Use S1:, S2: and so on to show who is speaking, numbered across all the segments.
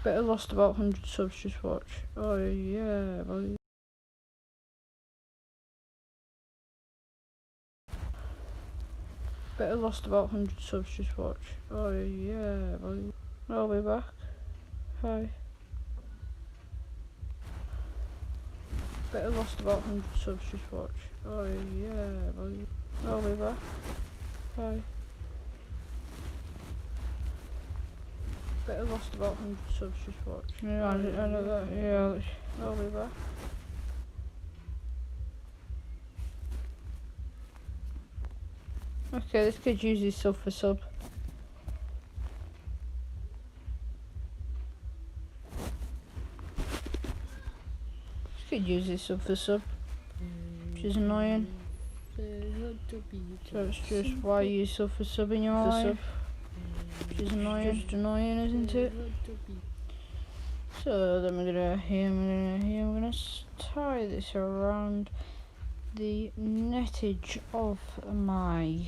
S1: Better lost about 100 subs, just watch. Oh yeah, boy. Better lost about 100 subs, just watch. Oh yeah, boy. I'll be back. Hi. Better lost about 100 subs, just watch. Oh yeah, boy. I'll be back. Hi. Better lost about 100 subs, just watch. Yeah, I know that. Yeah, I'll be back. Okay, this kid uses sub for sub. This kid uses sub for sub, which is annoying. So it's just why you use sub for sub in your eye, which is annoying. Just annoying, isn't it? So then we're gonna tie this around the nettage of my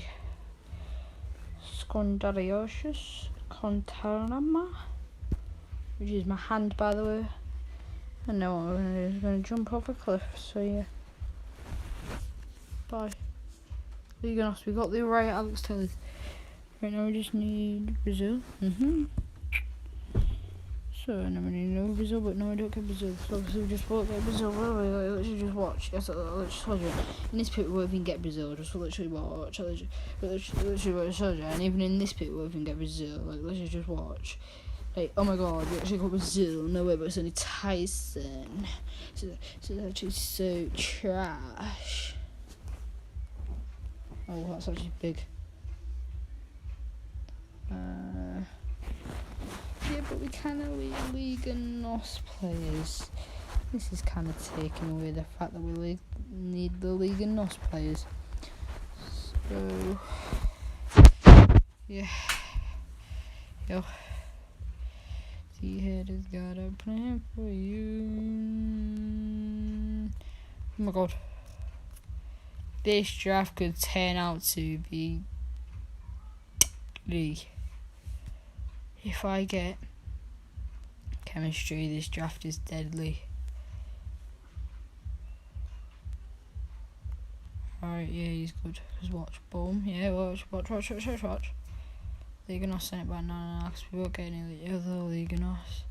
S1: Scondariosius contarama, which is my hand, by the way. And now what we're gonna do is we're gonna jump off a cliff. So yeah, bye. Legonos, we got the right Alex Taylor. Right now we just need Brazil. So now we need no Brazil, but no, I don't get Brazil. So obviously we just won't get Brazil. Like, literally just watch. Yes, I'll just told you. In this pit we won't even get Brazil. Just literally watch. Literally what I told you. And even in this pit we won't even get Brazil. Like literally just watch. Like, oh my god, we actually got Brazil. No way, but it's only Tyson. So it's actually so trash. Oh, that's actually big. Yeah, but we kind of Liga NOS players. This is kind of taking away the fact that we need the Liga NOS players. So, yeah. Yo. The head has got a plan for you. Oh my god. This draft could turn out to be if I get chemistry, this draft is deadly. Alright, yeah, he's good. Just watch, boom, yeah, watch. Liga NOS sent it by 9 because we won't get any of the other Liga NOS.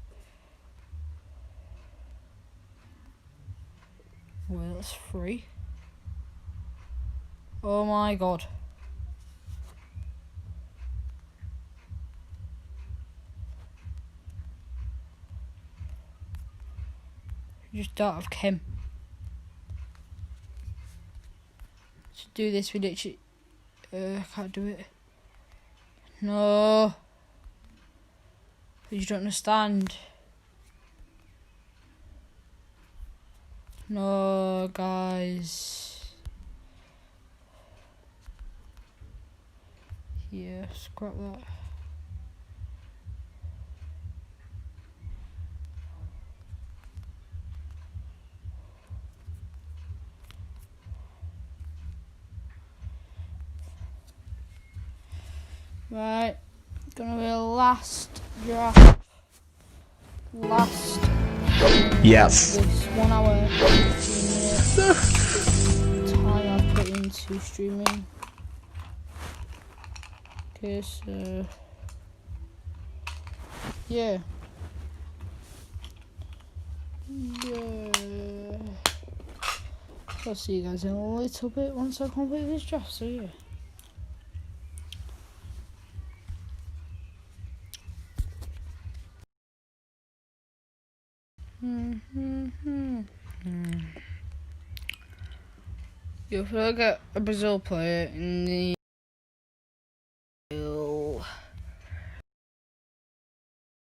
S1: Well, it's free. Oh my god. Just don't have Kim. To do this, we literally. I can't do it. No. You don't understand. No, guys. Yeah, scrap that. Right, gonna be a last draft.
S2: Yes.
S1: This 1 hour 15 minute time I've put into streaming. Okay, so yeah. I'll see you guys in a little bit once I complete this draft. So yeah. You'll feel get a Brazil player in the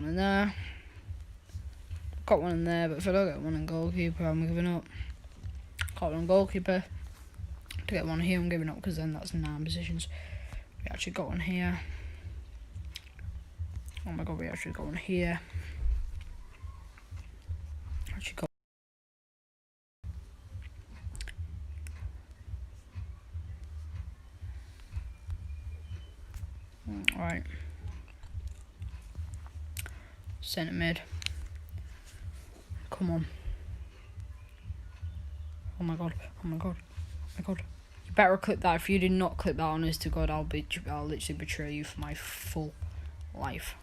S1: one in there. Got one in there, but if I don't get one in goalkeeper, I'm giving up. Got one in goalkeeper. To get one here, I'm giving up because then that's 9 positions. We actually got one here. Oh my god, we actually got one here. Actually got. Alright. Centre mid. Come on. Oh my god. Oh my god. Oh my god. You better click that. If you did not click that, honest to God, I'll literally betray you for my full life.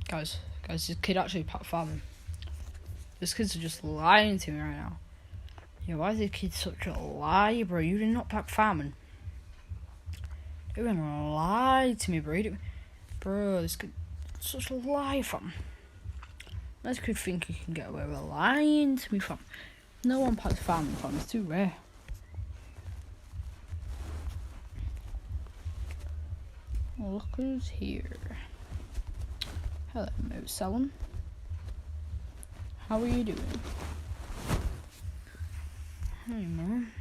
S1: Guys, this kid actually packed farming. This kid's just lying to me right now. Yeah, why is this kid such a liar, bro? You did not pack farming. You even lied to me, bro. Bro, this kid such a lie, fam. This kid think he can get away with lying to me, fam. No one packs farming, fam. It's too rare. Look who's here. Hello, Moat Salon. How are you doing? Hey, man.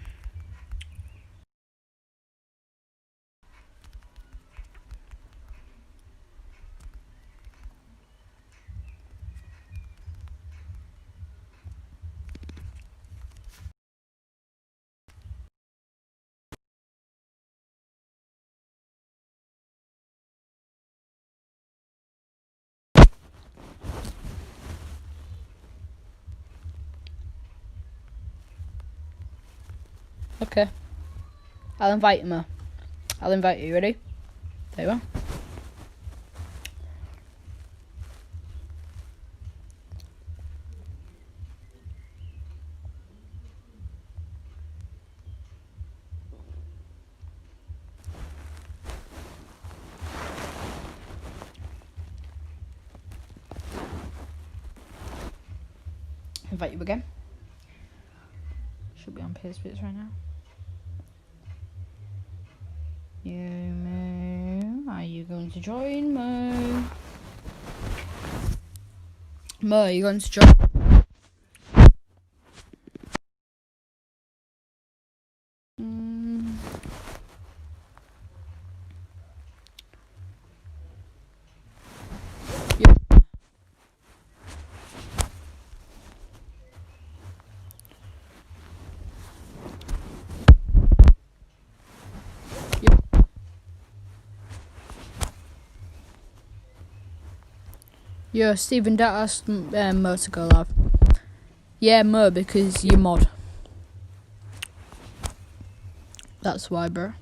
S1: Okay. I'll invite him. I'll invite you. Ready? There you are. Invite you again. Should be on pacybits right now. Mo, are you going to join, Mo? Mo, are you going to join? Yep. Yeah, Stephen, that asked Mo to go live. Yeah, Mo, because you're mod. That's why, bro.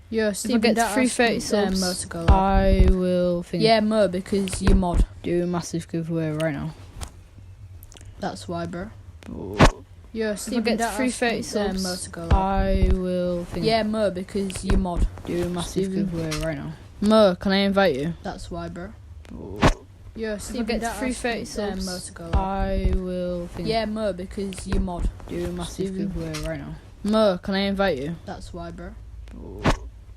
S1: Yeah, Stephen, that asked 330 Mo to go live. I will think. Yeah, Mo, because you're mod. Do a massive giveaway right now. That's why, bro. Yeah, Stephen, that 330 Mo to go live. I will think. Yeah, Mo, because you're mod. Do a massive giveaway right now. Mo, can I invite you? That's why, bro. Yeah, Stephen, that 330 Mo to go live. I will think. Yeah, Mo, because you're mod. Do a massive giveaway right now. Mo, can I invite you? That's why, bro.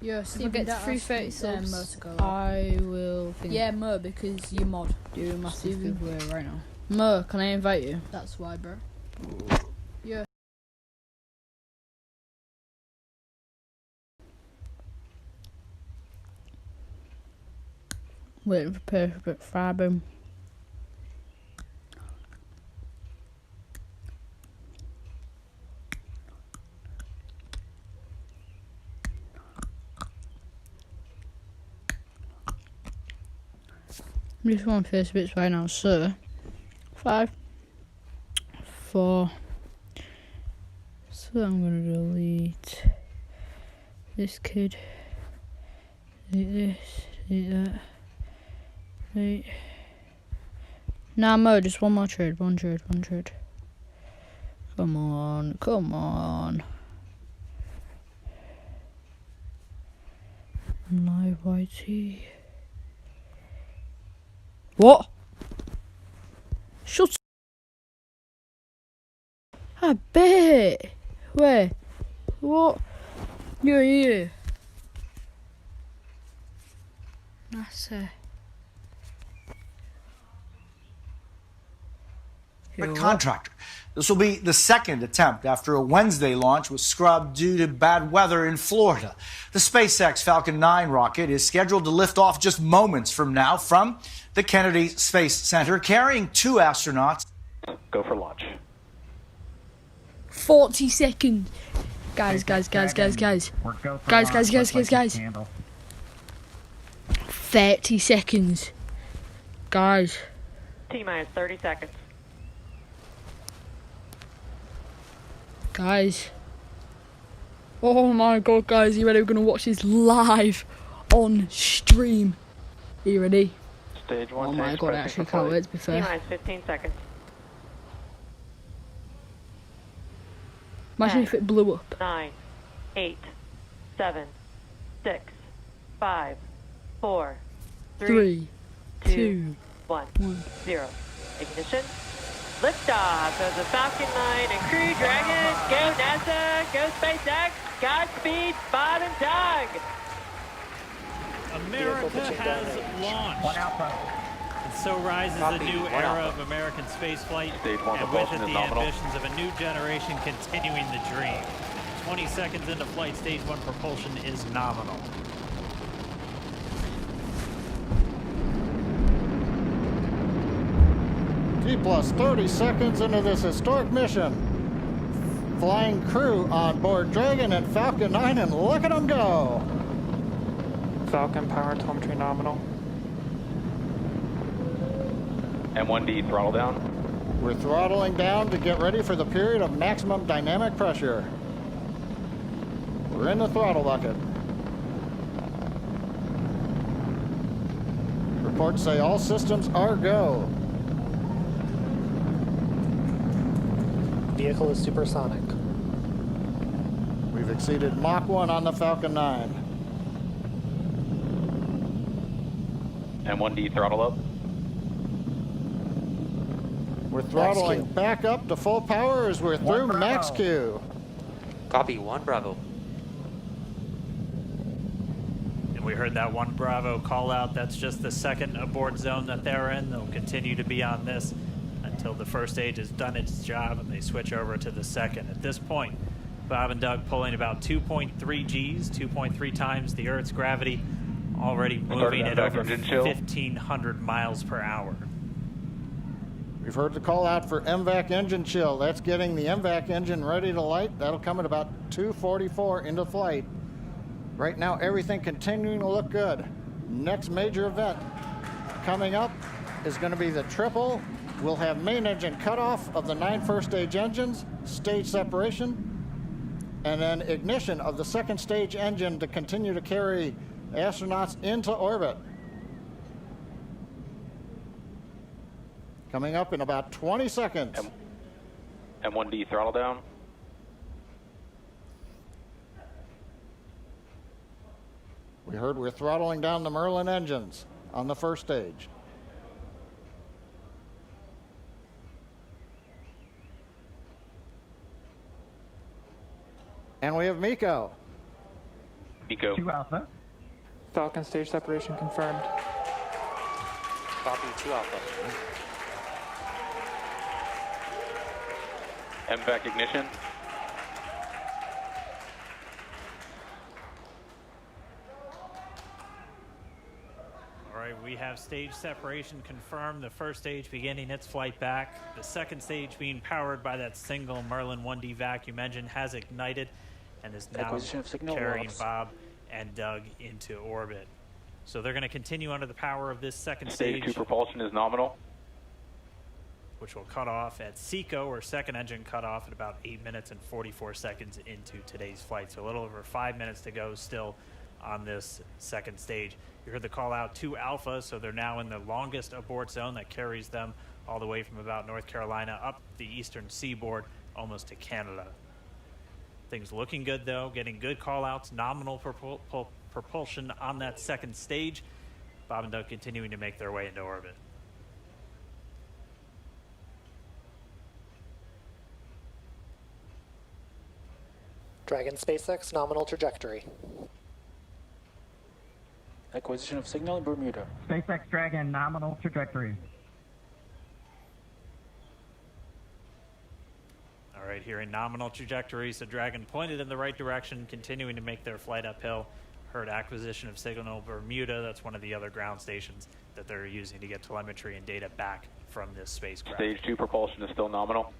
S1: Yeah, Stephen, that 330 Mo to go live. I will think. Yeah, Mo, because you're mod. Do a massive giveaway right now. Mo, can I invite you? That's why, bro. Yeah. Waiting for perfect fabbing. I'm just on pacybits right now, so 5, 4. So I'm gonna delete this kid, delete this, delete that. Wait. Nah, Mo, just one more trade. One trade. Come on. Live YT. What? Shut up. I bet. Where? What? Yeah. That's
S3: contractor. This will be the second attempt after a Wednesday launch was scrubbed due to bad weather in Florida. The SpaceX Falcon 9 rocket is scheduled to lift off just moments from now from the Kennedy Space Center, carrying 2 astronauts.
S2: Go for launch.
S1: 40 seconds. Guys. 30 seconds. Guys.
S4: T-minus 30 seconds.
S1: Guys. Oh my god, guys, you ready? We're gonna watch this live on stream. Are you ready?
S5: Stage 1.
S1: Oh my god, I actually can't wait, to be fair.
S4: T-minus 15 seconds.
S1: Imagine if it blew up.
S4: 9, 8, 7, 6, 5, 4,
S1: 3,
S4: 2,
S1: 2,
S4: 1,
S1: 1.
S4: 0. Ignition. Liftoff of the Falcon 9 and Crew Dragon. Go NASA, go SpaceX, Godspeed, Bob and Doug.
S6: America has launched. And so rises a new era of American spaceflight, and with it the ambitions of a new generation continuing the dream. 20 seconds into flight, stage 1 propulsion is nominal.
S7: T plus 30 seconds into this historic mission. Flying crew on board Dragon and Falcon 9, and look at them go!
S5: Falcon power telemetry nominal.
S8: M1D throttle down.
S7: We're throttling down to get ready for the period of maximum dynamic pressure. We're in the throttle bucket. Reports say all systems are go.
S9: Vehicle is supersonic.
S7: We've exceeded Mach 1 on the Falcon 9.
S8: M1D throttle up.
S7: We're throttling back up to full power as we're through max Q.
S9: Copy, 1 Bravo.
S6: And we heard that 1 Bravo call out. That's just the second abort zone that they're in. They'll continue to be on this until the first stage has done its job and they switch over to the second. At this point, Bob and Doug pulling about 2.3 Gs, 2.3 times the Earth's gravity, already moving at over 1,500 miles per hour.
S7: We've heard the call out for MVAC engine chill. That's getting the MVAC engine ready to light. That'll come at about 2:44 into flight. Right now, everything continuing to look good. Next major event coming up is going to be the triple. We'll have main engine cutoff of the 9 first stage engines, stage separation, and then ignition of the second stage engine to continue to carry astronauts into orbit. Coming up in about 20 seconds.
S8: M1D throttle down.
S7: We heard we're throttling down the Merlin engines on the first stage. And we have Miko.
S8: Miko.
S5: 2 Alpha. Falcon stage separation confirmed.
S9: Copy, 2 Alpha.
S8: MVAC ignition.
S6: All right, we have stage separation confirmed. The first stage beginning its flight back. The second stage being powered by that single Merlin 1D vacuum engine has ignited and is now carrying Bob and Doug into orbit. So they're going to continue under the power of this second stage.
S8: Stage 2 propulsion is nominal.
S6: Which will cut off at SECO, or second engine cut off at about 8 minutes and 44 seconds into today's flight. So a little over 5 minutes to go still on this second stage. You heard the call out to Alpha, so they're now in the longest abort zone that carries them all the way from about North Carolina up the eastern seaboard almost to Canada. Things looking good though, getting good call outs, nominal propulsion on that second stage. Bob and Doug continuing to make their way into orbit.
S9: Dragon SpaceX nominal trajectory.
S10: Acquisition of signal in Bermuda.
S11: SpaceX Dragon nominal trajectory.
S6: All right, here in nominal trajectory, so Dragon pointed in the right direction, continuing to make their flight uphill. Heard acquisition of signal Bermuda. That's one of the other ground stations that they're using to get telemetry and data back from this spacecraft.
S8: Stage 2 propulsion is still nominal.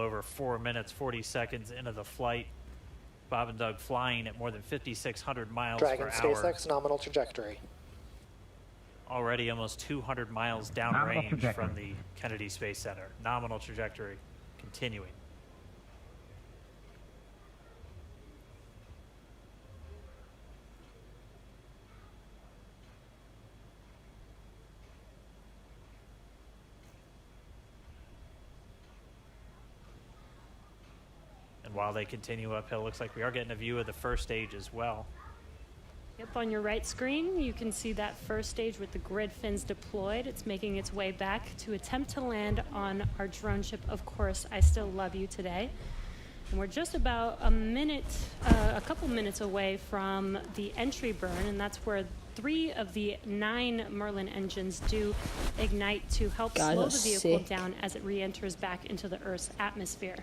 S6: over 4 minutes, 40 seconds into the flight. Bob and Doug flying at more than 5,600 miles
S9: Dragon
S6: per hour.
S9: SpaceX nominal trajectory.
S6: Already almost 200 miles downrange from the Kennedy Space Center. Nominal trajectory continuing. And while they continue uphill, looks like we are getting a view of the first stage as well.
S12: Yep, on your right screen, you can see that first stage with the grid fins deployed. It's making its way back to attempt to land on our drone ship, Of Course, I Still Love You Today. And we're just about a couple minutes away from the entry burn, and that's where 3 of the 9 Merlin engines do ignite to help slow the vehicle down as it re-enters back into the Earth's atmosphere.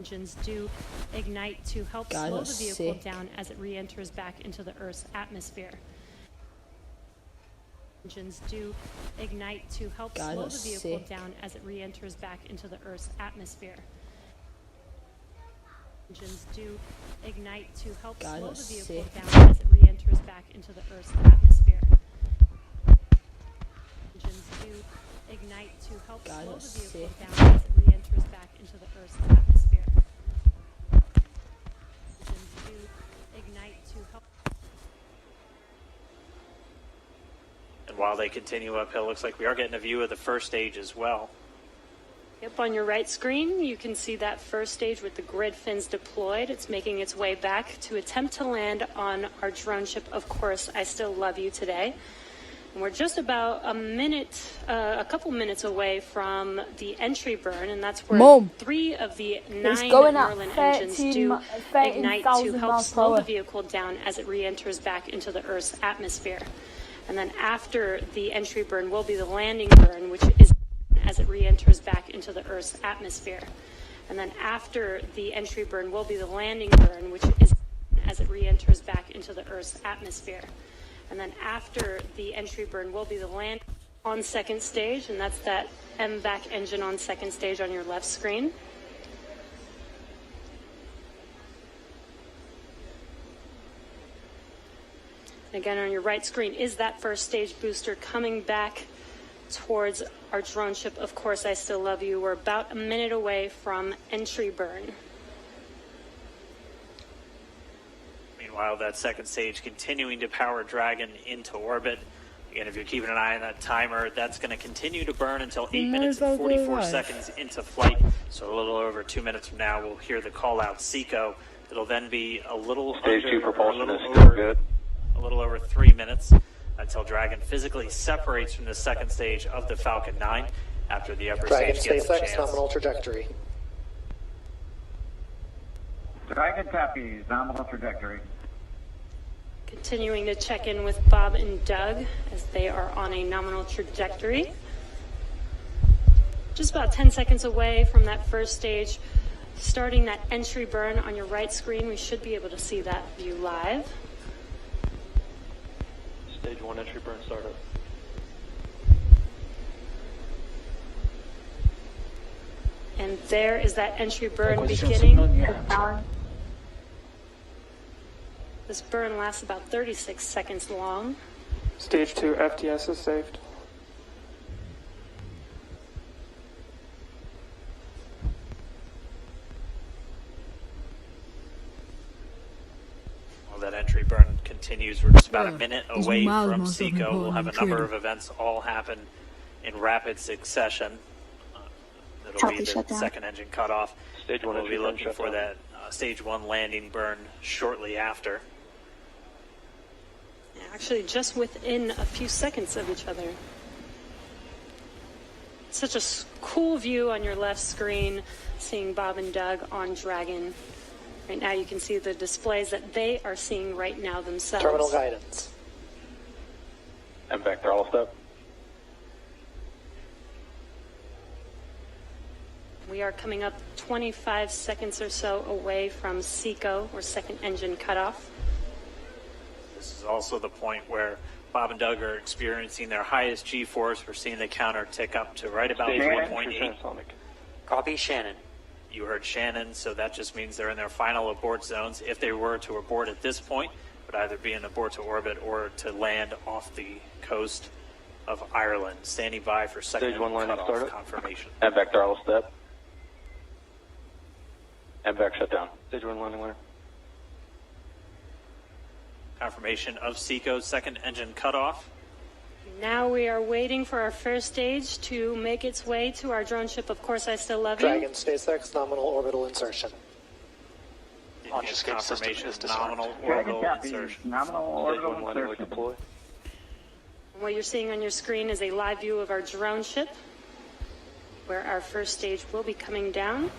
S12: Engines do ignite to help slow the vehicle down as it re-enters back into the Earth's atmosphere. Engines do ignite to help slow the vehicle down as it re-enters back into the Earth's atmosphere. Engines do ignite to help slow the vehicle down as it re-enters back into the Earth's atmosphere. Engines do ignite to help slow the vehicle down as it re-enters back into the Earth's atmosphere. Engines do ignite to help.
S6: And while they continue uphill, looks like we are getting a view of the first stage as well.
S12: Yep, on your right screen, you can see that first stage with the grid fins deployed. It's making its way back to attempt to land on our drone ship, Of Course, I Still Love You Today. And we're just about a couple minutes away from the entry burn, and that's where 3 of the 9 Merlin engines do ignite to help slow the vehicle down as it re-enters back into the Earth's atmosphere. And then after the entry burn will be the landing burn, which is as it re-enters back into the Earth's atmosphere. And then after the entry burn will be the landing burn, which is as it re-enters back into the Earth's atmosphere. And then after the entry burn will be the land on second stage, and that's that MVAC engine on second stage on your left screen. Again, on your right screen is that first stage booster coming back towards our drone ship, Of Course, I Still Love You. We're about a minute away from entry burn.
S6: Meanwhile, that second stage continuing to power Dragon into orbit. Again, if you're keeping an eye on that timer, that's going to continue to burn until 8 minutes and 44 seconds into flight. So a little over 2 minutes from now, we'll hear the call out Seco. It'll then be a little
S8: Stage 2 propulsion is
S6: over,
S8: still good.
S6: A little over 3 minutes until Dragon physically separates from the second stage of the Falcon 9 after the upper
S9: Dragon
S6: stage gets a
S9: SpaceX
S6: chance.
S9: nominal trajectory.
S11: Dragon copies, nominal trajectory.
S12: Continuing to check in with Bob and Doug as they are on a nominal trajectory. Just about 10 seconds away from that first stage, starting that entry burn on your right screen. We should be able to see that view live.
S8: Stage 1 entry burn startup.
S12: And there is that entry burn beginning. This burn lasts about 36 seconds long.
S5: Stage 2 FTS is saved.
S6: Well, that entry burn continues. We're just about a minute away from Seco. We'll have a number of events all happen in rapid succession. It'll be the second engine cutoff.
S8: Stage 1
S6: we'll be looking for that stage 1 landing burn shortly after.
S12: Actually, just within a few seconds of each other. Such a cool view on your left screen, seeing Bob and Doug on Dragon. Right now you can see the displays that they are seeing right now themselves.
S9: Terminal guidance.
S8: MVAC throttle step.
S12: We are coming up 25 seconds or so away from Seco, or second engine cutoff.
S6: This is also the point where Bob and Doug are experiencing their highest G-force. We're seeing the counter tick up to right about 1.8.
S10: Copy, Shannon.
S6: You heard Shannon, so that just means they're in their final abort zones. If they were to abort at this point, it would either be an abort to orbit or to land off the coast of Ireland. Standing by for second
S8: Stage 1 landing
S6: cutoff
S8: started.
S6: confirmation.
S8: MVAC throttle step. MVAC shut down. Stage 1 landing winner.
S6: Confirmation of SECO's second engine cutoff.
S12: Now we are waiting for our first stage to make its way to our drone ship. Of course, I still love you.
S9: Dragon SpaceX nominal orbital insertion.
S10: Launch escape system
S6: Confirmation
S10: is disarmed.
S6: nominal
S11: Dragon
S6: orbital
S11: copies.
S6: insertion.
S11: Nominal
S8: Stage 1
S11: orbital
S8: landing alert
S11: insertion.
S8: deploy.
S12: What you're seeing on your screen is a live view of our drone ship, where our first stage will be coming down.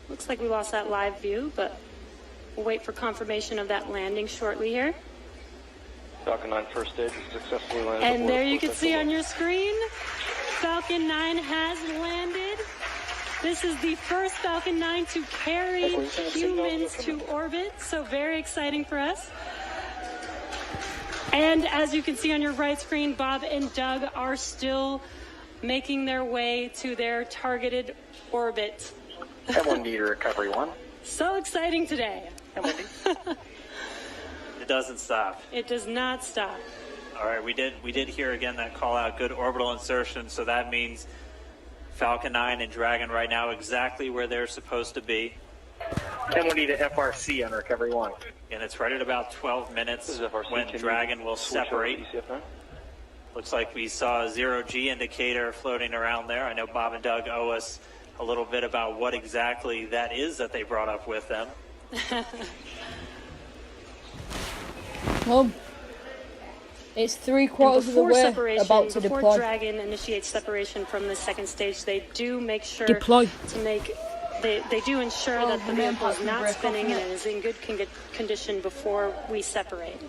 S12: Looks like we lost that live view, but we'll wait for confirmation of that landing shortly here.
S8: Falcon 9 first stage is successfully landed.
S12: And
S8: aboard
S12: there you can
S8: Cortex
S12: see on
S8: 11.
S12: your screen, Falcon 9 has landed. This is the first Falcon 9 to carry humans to orbit, so very exciting for us. And as you can see on your right screen, Bob and Doug are still making their way to their targeted orbit.
S9: M1D to recovery 1.
S12: So exciting today.
S6: It doesn't stop.
S12: It does not stop.
S6: All right, we did hear again that call out, good orbital insertion, so that means Falcon 9 and Dragon right now exactly where they're supposed to be.
S9: M1D to FRC on recovery 1.
S6: And it's right at about 12 minutes
S8: This is FRC.
S6: when
S8: Can you
S6: Dragon will
S8: switch over
S6: separate.
S8: to ECF9?
S6: Looks like we saw a 0G indicator floating around there. I know Bob and Doug owe us a little bit about what exactly that is that they brought up with them.
S1: Well, it's 3/4 of the
S12: Before
S1: way
S12: separation,
S1: about to
S12: before
S1: deploy.
S12: Dragon initiates separation from the second stage, they do make sure
S1: Deploy.
S12: to make. They do ensure
S1: Well,
S12: that the
S1: the main
S12: vehicle is
S1: part's gonna
S12: not
S1: break off,
S12: spinning and
S1: isn't
S12: it
S1: it?
S12: is in good condition before we separate.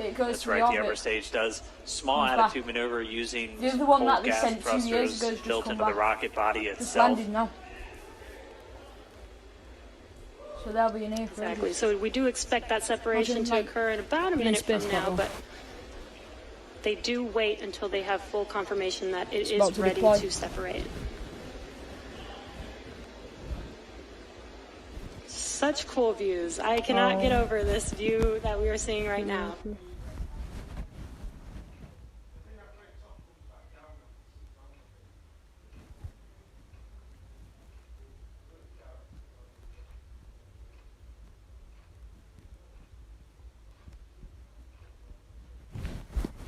S1: It goes
S6: That's
S1: to
S6: right,
S1: the
S6: the upper
S1: orbit.
S6: stage does small
S1: Comes back.
S6: attitude maneuver using
S1: The other one
S6: cold
S1: that they
S6: gas
S1: sent 2 years
S6: thrusters
S1: ago has just
S6: built
S1: come
S6: into the
S1: back.
S6: rocket body
S1: Just
S6: itself.
S1: landed now. So they'll be in here for
S12: Exactly.
S1: ages.
S12: So we do expect that separation
S1: Imagine,
S12: to
S1: like,
S12: occur in about a
S1: being in
S12: minute from
S1: space
S12: now,
S1: battle.
S12: but they do wait until they have full confirmation that it
S1: about
S12: is
S1: to
S12: ready
S1: deploy.
S12: to separate. Such cool views. I cannot get over this view that we are seeing right now.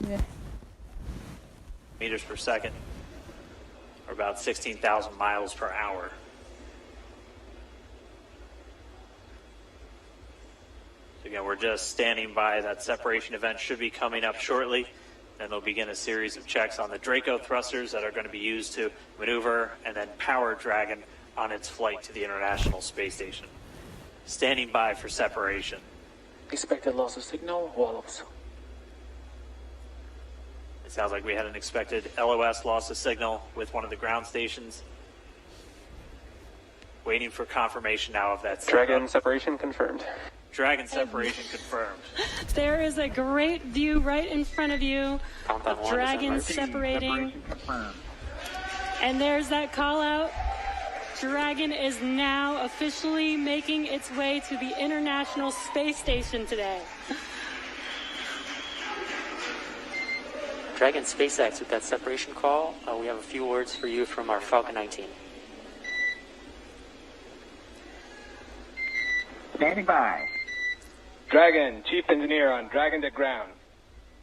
S1: Yeah.
S6: Meters per second, or about 16,000 miles per hour. So again, we're just standing by. That separation event should be coming up shortly. Then they'll begin a series of checks on the Draco thrusters that are going to be used to maneuver and then power Dragon on its flight to the International Space Station. Standing by for separation.
S10: Expected loss of signal, wallows.
S6: It sounds like we had an expected LOS loss of signal with one of the ground stations. Waiting for confirmation now of that signal.
S5: Dragon separation confirmed.
S6: Dragon separation confirmed.
S12: There is a great view right in front of you
S10: Compound
S12: of
S10: 1 is
S12: Dragon
S10: in
S12: separating.
S11: Separation confirmed.
S12: And there's that call out. Dragon is now officially making its way to the International Space Station today.
S10: Dragon SpaceX with that separation call. We have a few words for you from our Falcon 19.
S11: Standing by.
S5: Dragon, Chief Engineer on Dragon to Ground.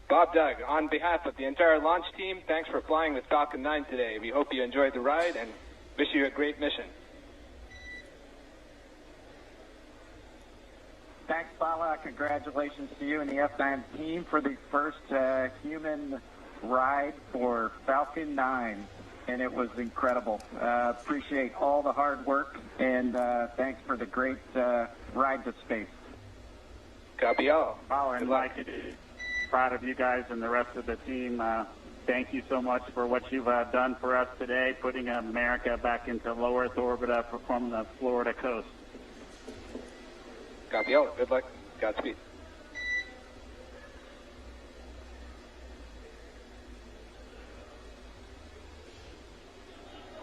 S5: Bob Doug, on behalf of the entire launch team, thanks for flying with Falcon 9 today. We hope you enjoyed the ride and wish you a great mission.
S11: Thanks, Bala. Congratulations to you and the F9 team for the first human ride for Falcon 9. And it was incredible. Appreciate all the hard work, and thanks for the great ride to space.
S5: Copy all.
S13: I'd like to be proud of you guys and the rest of the team. Thank you so much for what you've done for us today, putting America back into low Earth orbit from the Florida coast.
S5: Copy all. Good luck. Godspeed.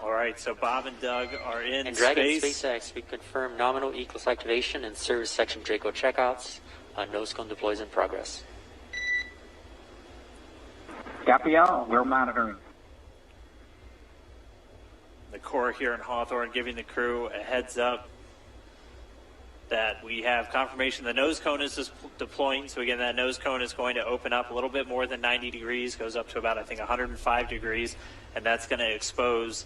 S6: All right, so Bob and Doug are in
S10: And Dragon
S6: space.
S10: SpaceX, we confirm nominal Eclipse activation and service section Draco checkouts. Nose cone deploys in progress.
S11: Copy all. We're monitoring.
S6: The Corps here in Hawthorne giving the crew a heads up that we have confirmation the nose cone is deploying. So again, that nose cone is going to open up a little bit more than 90 degrees, goes up to about, I think, 105 degrees, and that's going to expose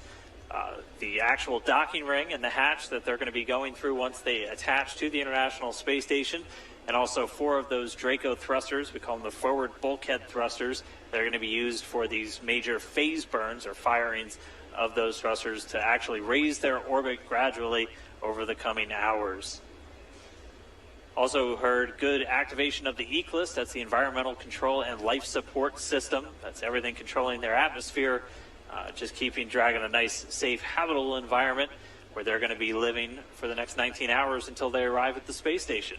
S6: the actual docking ring and the hatch that they're going to be going through once they attach to the International Space Station, and also 4 of those Draco thrusters, we call them the forward bulkhead thrusters, that are going to be used for these major phase burns or firings of those thrusters to actually raise their orbit gradually over the coming hours. Also heard good activation of the ECLIS, that's the Environmental Control and Life Support System. That's everything controlling their atmosphere, just keeping Dragon a nice, safe, habitable environment where they're going to be living for the next 19 hours until they arrive at the space station.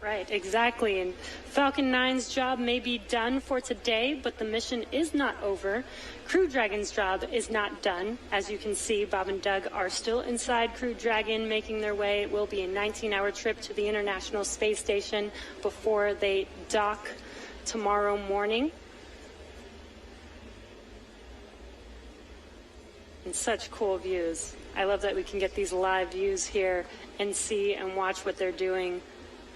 S12: Right, exactly. And Falcon 9's job may be done for today, but the mission is not over. Crew Dragon's job is not done. As you can see, Bob and Doug are still inside Crew Dragon, making their way. It will be a 19-hour trip to the International Space Station before they dock tomorrow morning. And such cool views. I love that we can get these live views here and see and watch what they're doing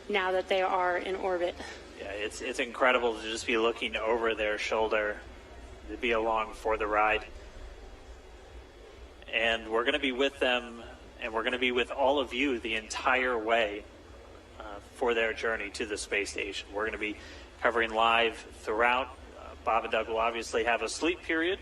S12: now that they are in orbit.
S6: Yeah, it's incredible to just be looking over their shoulder, to be along for the ride. And we're going to be with them, and we're going to be with all of you the entire way for their journey to the space station. We're going to be covering live throughout. Bob and Doug will obviously have a sleep period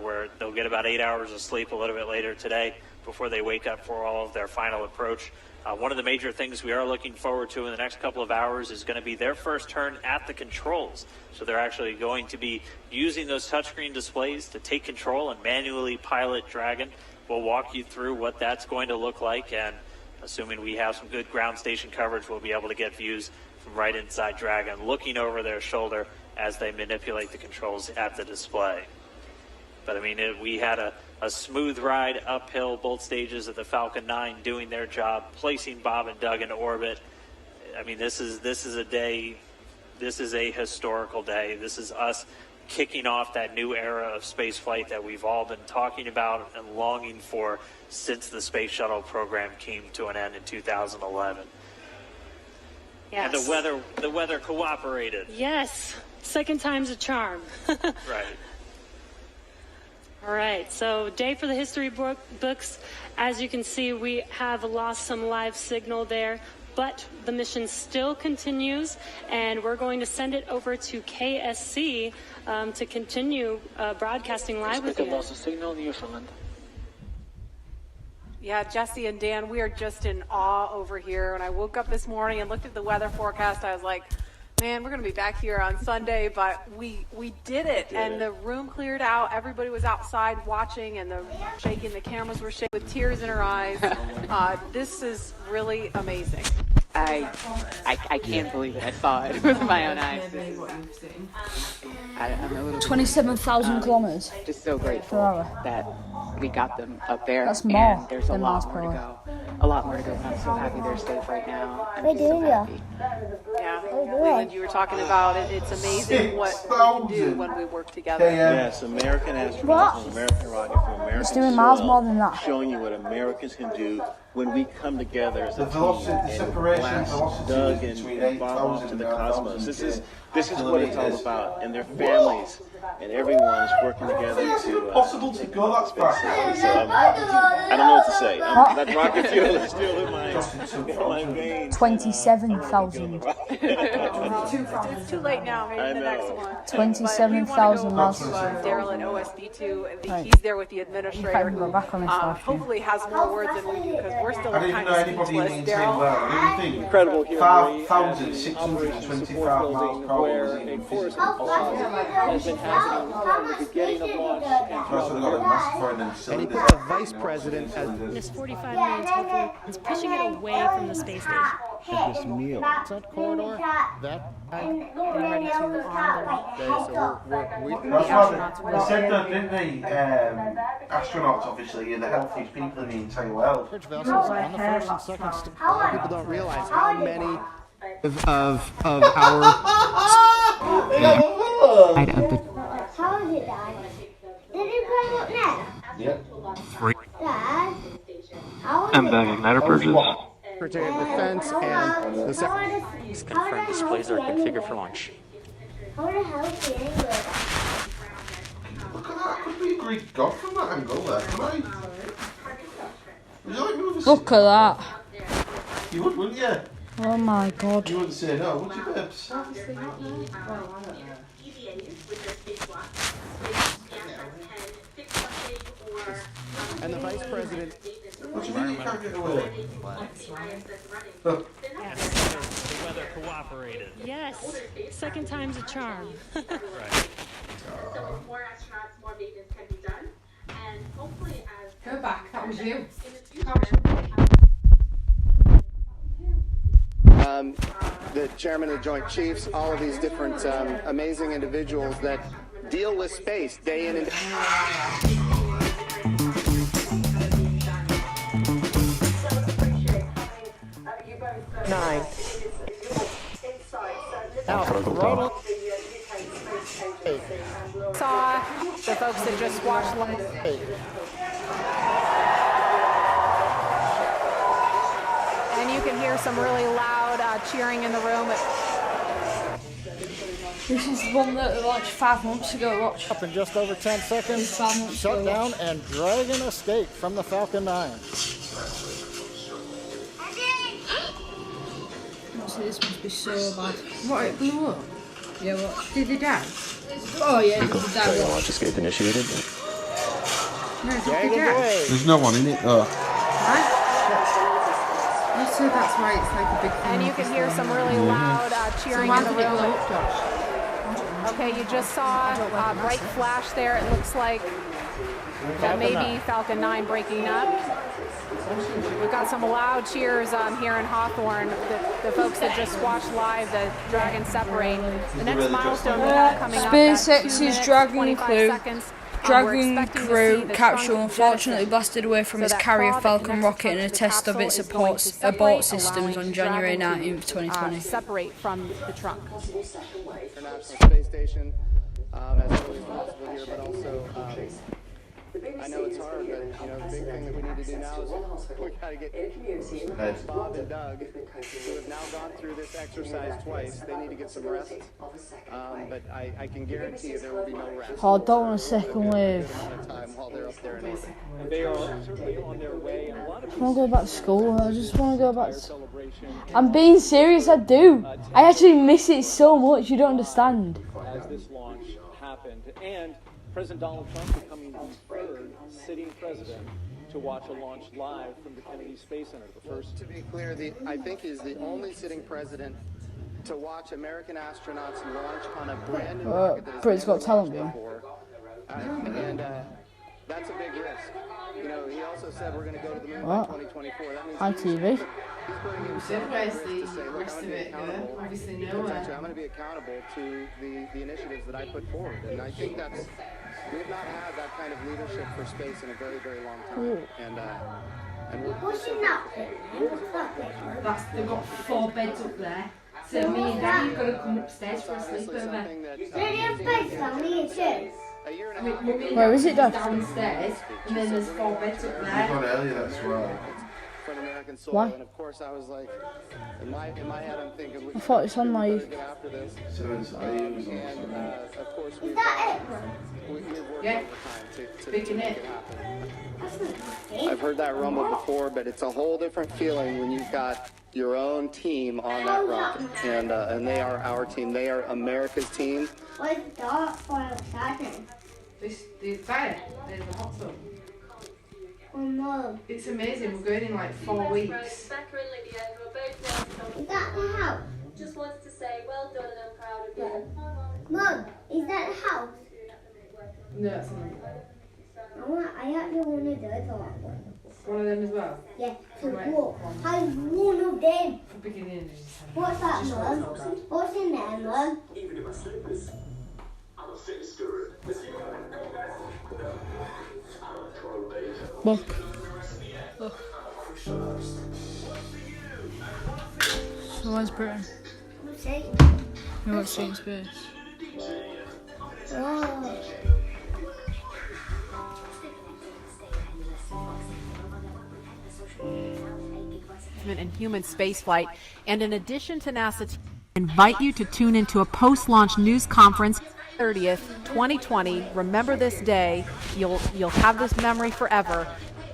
S6: where they'll get about 8 hours of sleep a little bit later today before they wake up for all of their final approach. One of the major things we are looking forward to in the next couple of hours is going to be their first turn at the controls. So they're actually going to be using those touchscreen displays to take control and manually pilot Dragon. We'll walk you through what that's going to look like, and assuming we have some good ground station coverage, we'll be able to get views from right inside Dragon, looking over their shoulder as they manipulate the controls at the display. But I mean, we had a smooth ride uphill, both stages of the Falcon 9 doing their job, placing Bob and Doug in orbit. I mean, this is a day, this is a historical day. This is us kicking off that new era of space flight that we've all been talking about and longing for since the space shuttle program came to an end in 2011.
S12: Yes.
S6: And the weather cooperated.
S12: Yes, second time's a charm.
S6: Right.
S12: All right, so day for the history books. As you can see, we have lost some live signal there, but the mission still continues, and we're going to send it over to KSC to continue broadcasting live with you.
S14: Lost a signal in Newfoundland.
S15: Yeah, Jesse and Dan, we are just in awe over here. When I woke up this morning and looked at the weather forecast, I was like, man, we're going to be back here on Sunday, but we did it. And the room cleared out. Everybody was outside watching, and the cameras were shaking with tears in her eyes. This is really amazing.
S16: I can't believe it. I saw it with my own eyes. I'm a little
S1: 27,000 kilometers.
S16: Just so grateful
S1: per hour.
S16: that we got them up there.
S1: That's more
S16: and there's a
S1: than
S16: lot
S1: miles
S16: more
S1: per
S16: to
S1: hour.
S16: go. A lot more to go. I'm so happy they're safe right now. I'm
S17: What are
S16: just
S17: you
S16: so
S17: doing
S16: happy.
S15: Yeah, Leland, you were talking about it. It's amazing what we can do when we work together.
S18: Yes, American astronauts from American rocket from American
S1: It's doing miles
S18: soil,
S1: more than that.
S18: showing you what Americans can do when we come together as a team and
S19: separation
S18: blast
S19: velocity
S18: Doug
S19: between
S18: and Bob off to the
S19: 8,000 and
S18: cosmos. This is
S19: 9,000
S18: what it's all about, and their families and everyone is working together to
S19: possible to go that fast.
S18: So I don't know what to say. That rocket fuel is still in my veins.
S1: 27,000.
S15: It's too late now. Maybe the next one.
S1: 27,000 miles.
S15: Daryl at OSD2.
S1: Right.
S15: He's there with the administrator.
S1: Go back on this live stream.
S15: Hopefully has more words than we do because we're still
S14: I didn't
S15: kind
S14: know
S15: of
S14: anybody
S15: speechless,
S14: in the
S15: Daryl.
S14: well. What do you think?
S18: Incredible here, Marie, at the
S14: 5,625 miles per hour
S18: where
S14: was
S18: a
S14: even
S18: chorus
S14: physical.
S18: has been happening from the beginning of launch and
S14: That's
S18: throughout
S14: what
S18: the
S14: I got a
S18: year.
S14: massive fire in them
S17: And he
S14: cylinders.
S17: put the vice president as
S19: This 45 minutes, hopefully, is pushing it away from the space station.
S17: this meal.
S7: That corridor, that
S19: Getting ready to arm
S7: day, so we're
S14: That's why they said that, didn't they? Astronauts, obviously, are the healthiest people in the entire world.
S7: bridge vessels on the first and second stage.
S17: People don't realize how many of our
S20: How is it, Dad? Did it go up now?
S14: Yep.
S20: Dad?
S8: MVAC igniter purges.
S17: Secretary of Defense and the Secretary.
S10: These confirmed displays are configured for launch.
S20: How the hell is it anyway?
S14: Look at that. Could be a Greek god from that angle there, can I? Would you like me with a
S1: Look at that.
S14: You would, wouldn't you?
S1: Oh my god.
S14: You wouldn't say no, would you, Bibbs?
S17: And the vice president.
S14: What do you mean you can't get away?
S6: Yes, the weather cooperated.
S19: Yes, second time's a charm.
S6: Right.
S21: So more astronauts, more maintenance can be done, and hopefully as
S15: Go back, that was you.
S17: The chairman of the Joint Chiefs, all of these different amazing individuals that deal with space day in and day out.
S15: Nine. Saw the folks that just watched and you can hear some really loud cheering in the room.
S1: This is the one that launched 5 months ago. Watch.
S7: Up in just over 10 seconds, shut down and Dragon escape from the Falcon 9.
S1: This must be so bad. What, it blew up? Yeah, watch.
S15: Did it die?
S1: Oh yeah, it did that.
S8: Launch escape initiated.
S15: No, did it die?
S14: There's no one in it, though.
S15: So that's why it's like a big thing. And you can hear some really loud cheering in the room. Okay, you just saw a bright flash there. It looks like that may be Falcon 9 breaking up. We've got some loud cheers here in Hawthorne. The folks that just watched live the Dragon separate. The next milestone we have coming up.
S1: SpaceX's Dragon
S15: 25
S1: crew.
S15: seconds.
S1: Dragon crew capsule unfortunately blasted away from its carrier Falcon rocket in a test of its abort systems on January 19th, 2020.
S15: Separate from the trunk.
S17: International Space Station, as early as possible here, but also I know it's hard, but the big thing that we need to do now is we got to get Bob and Doug, who have now gone through this exercise twice. They need to get some rest, but I can guarantee you there will be no rest.
S1: Oh, I don't want a second wave.
S17: While they're up there in orbit.
S18: And they are certainly on their way. And a lot of
S1: I want to go back to school. I just want to go back to... I'm being serious, I do. I actually miss it so much, you don't understand.
S18: as this launch happened, and President Donald Trump becoming the third sitting president to watch a launch live from the Kennedy Space Center. The first.
S17: To be clear, I think he's the only sitting president to watch American astronauts launch on a brand new rocket that
S1: Britain's Got Talent game.
S17: And that's a big risk. You know, he also said we're going to go to the moon
S1: What?
S17: by 2024. That means
S1: Hi, TV.
S17: he's putting himself in place to say, look, I'm going to be accountable.
S15: Obviously,
S17: I'm going to be accountable to the initiatives that I put forward. And I think that's, we've not had that kind of leadership for space in a very, very long time. And we're
S20: Pushing up.
S15: They've got 4 beds up there. So me and Daddy have got to come upstairs for a sleepover.
S1: Where is it, Dad?
S15: Downstairs, and then there's 4 beds up
S14: We
S15: there.
S14: got earlier, that's right.
S17: for an American soil.
S1: Why?
S17: And of course, I was like, in my head, I'm thinking, we
S1: I thought it's on my...
S17: get after this.
S14: So it's
S17: And of course, we've worked
S15: Yeah.
S17: overtime to
S15: Big in
S17: make
S15: it.
S17: it happen. I've heard that rumble before, but it's a whole different feeling when you've got your own team on that rocket, and they are our team. They are America's team.
S20: Why is the dark fire starting?
S15: The fire, there's the hot tub.
S3: It's amazing. We're going in like 4 weeks.
S21: Is that the house? Just wanted to say well done and I'm proud of you. Mum, is that the house?
S3: No, it's not.
S20: I actually want to do it.
S3: One of them as well?
S20: Yeah, so what? I one of them.
S3: Beginning.
S20: What's that, Mum? What's in there, Mum?
S22: Even in my slippers, I'm a fitness guru.
S1: Look. Look. So where's Britain?
S20: What's it?
S1: We watched it in space.
S20: Oh.
S15: And human spaceflight. And in addition to NASA, invite you to tune into a post-launch news conference 30th, 2020. Remember this day. You'll have this memory forever.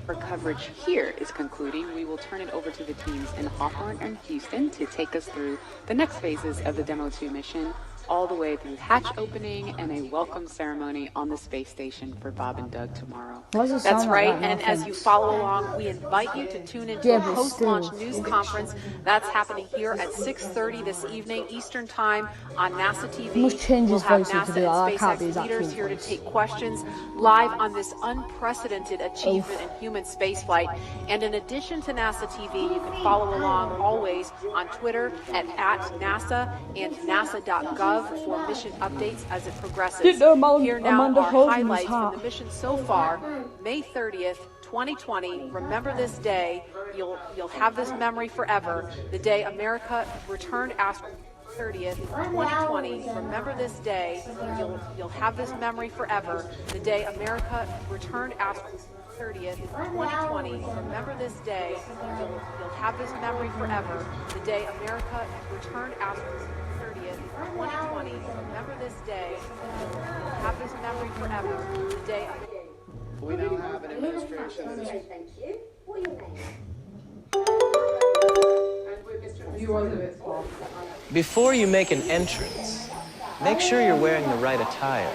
S16: Our coverage here is concluding. We will turn it over to the teams in Hawthorne and Houston to take us through the next phases of the Demo 2 mission, all the way through hatch opening and a welcome ceremony on the space station for Bob and Doug tomorrow.
S15: That's right, and as you follow along, we invite you to tune into a post-launch news conference that's happening here at 6:30 this evening Eastern Time on NASA TV. We'll have NASA and SpaceX leaders here to take questions live on this unprecedented achievement in human spaceflight. And in addition to NASA TV, you can follow along always on Twitter at NASA and NASA.gov for mission updates as it progresses. Here now are highlights from the mission so far. May 30th, 2020. Remember this day. You'll have this memory forever. The day America returned astronauts. 30th, 2020. Remember this day. You'll have this memory forever. The day America returned astronauts. 30th, 2020. Remember this day. You'll have this memory forever. The day America returned astronauts. 30th, 2020. Remember this day. You'll have this memory forever. The day.
S17: We now have an administration that is...
S21: Thank you. What are your names?
S23: Before you make an entrance, make sure you're wearing the right attire.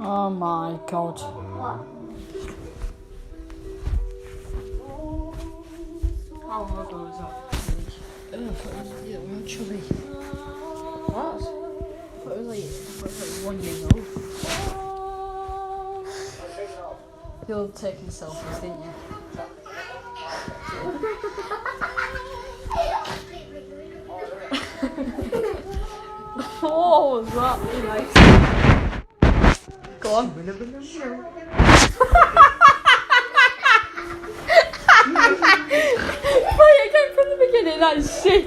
S1: Oh my god.
S3: How hard was that?
S1: Yeah, real chubby.
S3: What?
S1: I thought it was like 1 year old. You're taking selfies, didn't you? What was that? Go on. Play it again from the beginning, that's shit.